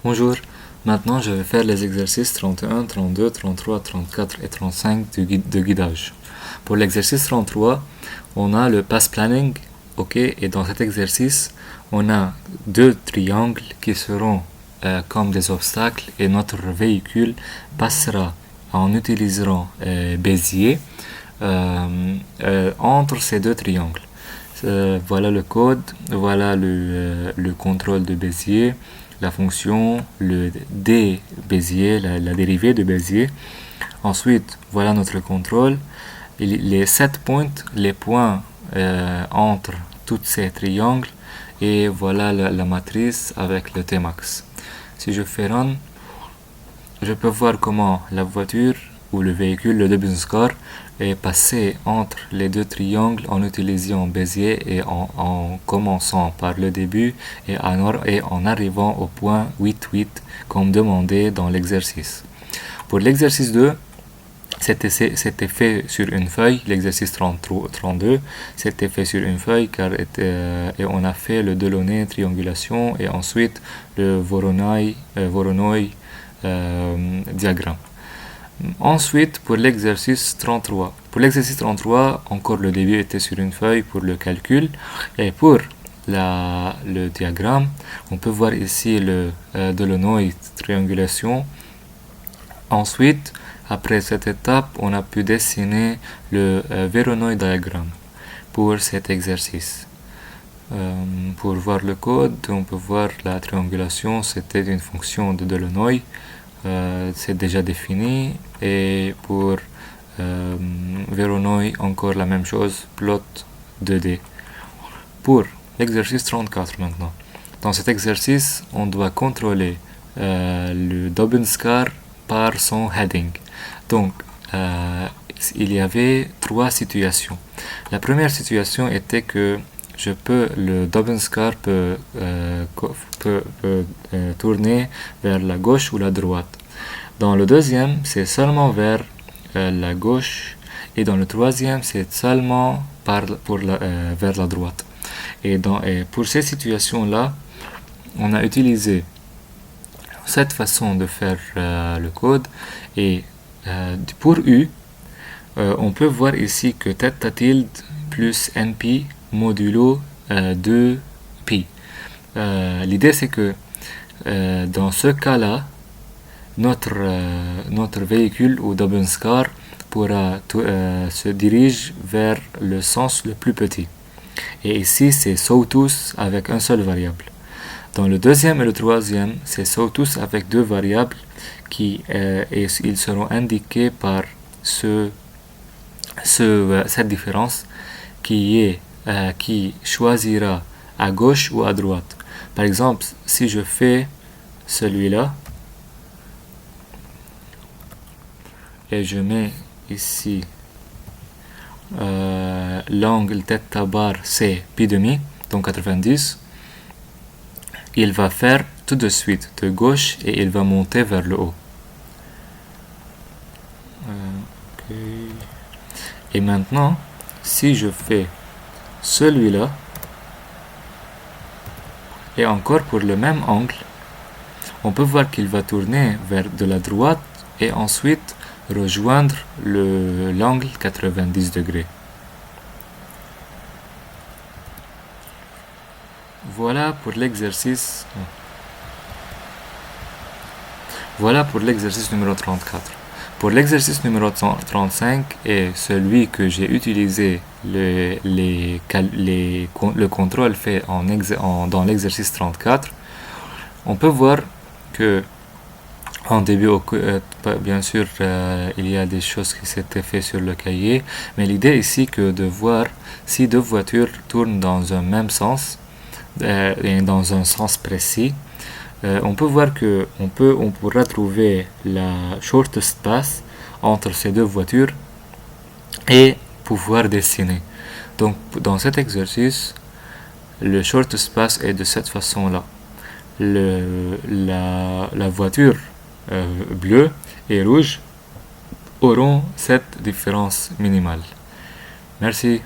Bonjour, maintenant je vais faire les exercices 31, 32, 33, 34 et 35 de guidage. Pour l'exercice 33, on a le path planning, ok, et dans cet exercice, on a deux triangles qui seront comme des obstacles et notre véhicule passera en utilisant Bézier entre ces deux triangles. Voilà le code, voilà le contrôle de Bézier, la fonction, le d Bézier, la dérivée de Bézier. Ensuite, voilà notre contrôle. Les 7 points, les points entre tous ces triangles. Et voilà la matrice avec le Tmax. Si je fais run, je peux voir comment la voiture ou le véhicule, le Lebenscar, est passé entre les deux triangles en utilisant Bézier et en commençant par le début et en arrivant au point 8,8 comme demandé dans l'exercice. Pour l'exercice 2, c'était fait sur une feuille, l'exercice 32, c'était fait sur une feuille et on a fait le Delaunay triangulation et ensuite le Voronoi diagramme. Ensuite, pour l'exercice 33. Pour l'exercice 33, encore le début était sur une feuille pour le calcul. Et pour le diagramme, on peut voir ici le Delaunay triangulation. Ensuite, après cette étape, on a pu dessiner le Voronoi diagramme pour cet exercice. Pour voir le code, on peut voir la triangulation, c'était une fonction de Delaunay. C'est déjà défini. Et pour Voronoi, encore la même chose, plot 2D. Pour l'exercice 34 maintenant. Dans cet exercice, on doit contrôler le Dobenscar par son heading. Donc, il y avait 3 situations. La première situation était que le Dobenscar peut tourner vers la gauche ou la droite. Dans le deuxième, c'est seulement vers la gauche. Et dans le troisième, c'est seulement vers la droite. Et pour ces situations-là, on a utilisé cette façon de faire le code. Et pour U, on peut voir ici que θ tilde plus np modulo 2pi. L'idée c'est que dans ce cas-là, notre véhicule ou Dobenscar pourra se dirige vers le sens le plus petit. Et ici c'est Sautus avec un seul variable. Dans le deuxième et le troisième, c'est Sautus avec deux variables et ils seront indiqués par cette différence qui choisira à gauche ou à droite. Par exemple, si je fais celui-là et je mets ici l'angle θ bar c'est pi demi, donc 90, il va faire tout de suite de gauche et il va monter vers le haut. Et maintenant, si je fais celui-là, et encore pour le même angle, on peut voir qu'il va tourner vers de la droite et ensuite rejoindre l'angle 90 degrés. Voilà pour l'exercice numéro 34. Pour l'exercice numéro 35 et celui que j'ai utilisé le contrôle fait dans l'exercice 34, on peut voir que en début, bien sûr, il y a des choses qui s'étaient faites sur le cahier, mais l'idée ici que de voir si deux voitures tournent dans un même sens et dans un sens précis. On peut voir que on pourra trouver la shortest path entre ces deux voitures et pouvoir dessiner. Donc dans cet exercice, le shortest path est de cette façon-là. La voiture bleue et rouge auront cette différence minimale. Merci.